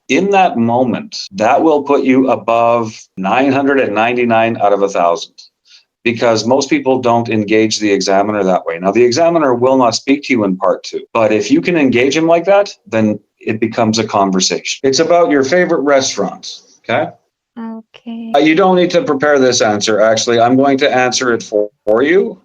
In that moment, that will put you above 999 out of 1,000 because most people don't engage the examiner that way. Now, the examiner will not speak to you in part two, but if you can engage him like that, then it becomes a conversation. It's about your favorite restaurants, okay? Okay. You don't need to prepare this answer. Actually, I'm going to answer it for you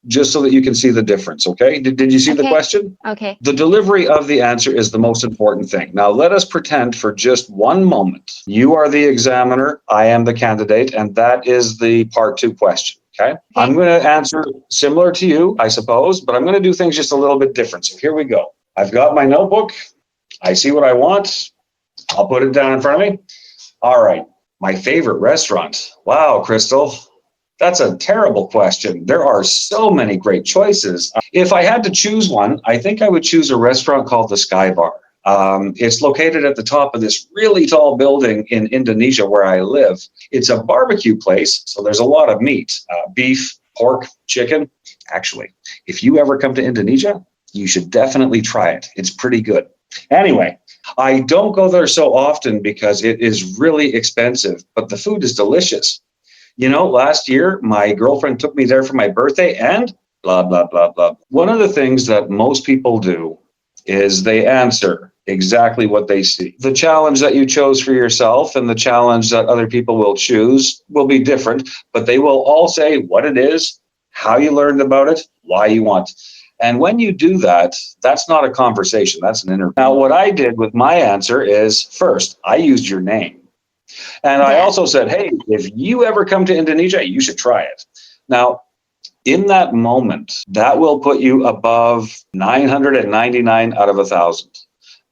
just so that you can see the difference, okay? Did you see the Okay. question? Okay. The delivery of the answer is the most important thing. Now, let us pretend for just one moment you are the examiner, I am the candidate, and that is the part two question, okay? I'm going to answer similar to you, I suppose, but I'm going to do things just a little bit different. So here we go. I've got my notebook. I see what I want. I'll put it down in front of me. All right. My favorite restaurant. Wow, Crystal. That's a terrible question. There are so many great choices. If I had to choose one, I think I would choose a restaurant called the Sky Bar. It's located at the top of this really tall building in Indonesia where I live. It's a barbecue place, so there's a lot of meat, beef, pork, chicken. Actually, if you ever come to Indonesia, you should definitely try it. It's pretty good. Anyway, I don't go there so often because it is really expensive, but the food is delicious. You know, last year, my girlfriend took me there for my birthday and blah, blah, blah, blah. One of the things that most people do is they answer exactly what they see. The challenge that you chose for yourself and the challenge that other people will choose will be different, but they will all say what it is, how you learned about it, why you want. And when you do that, that's not a conversation, that's an interview. Now, what I did with my answer is first, I used your name. And I also said, hey, if you ever come to Indonesia, you should try it. Now, in that moment, that will put you above 999 out of 1,000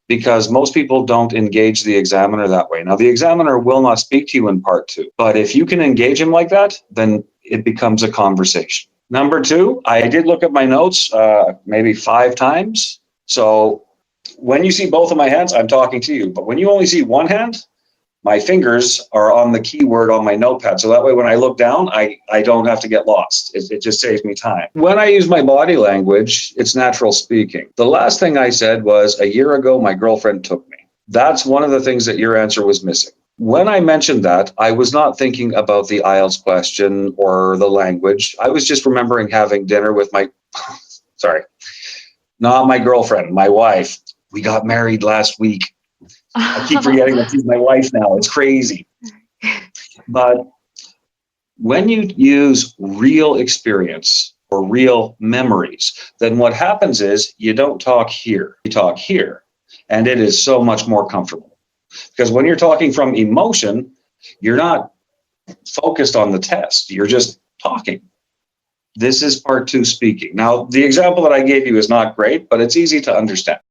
because most people don't engage the examiner that way. Now, the examiner will not speak to you in part two, but if you can engage him like that, then it becomes a conversation. Number two, I did look at my notes maybe 5 times. So when you see both of my hands, I'm talking to you. But when you only see one hand, my fingers are on the keyword on my notepad. So that way, when I look down, I don't have to get lost. It just saves me time. When I use my body language, it's natural speaking. The last thing I said was, a year ago, my girlfriend took me. That's one of the things that your answer was missing. When I mentioned that, I was not thinking about the IELTS question or the language. I was just remembering having dinner with my, sorry, not my girlfriend, my wife. We got married last week. I keep forgetting that she's my wife now. It's crazy. But when you use real experience or real memories, then what happens is you don't talk here, you talk here. And it is so much more comfortable. Because when you're talking from emotion, you're not focused on the test, you're just talking. This is part two speaking. Now, the example that I gave you is not great, but it's easy to understand.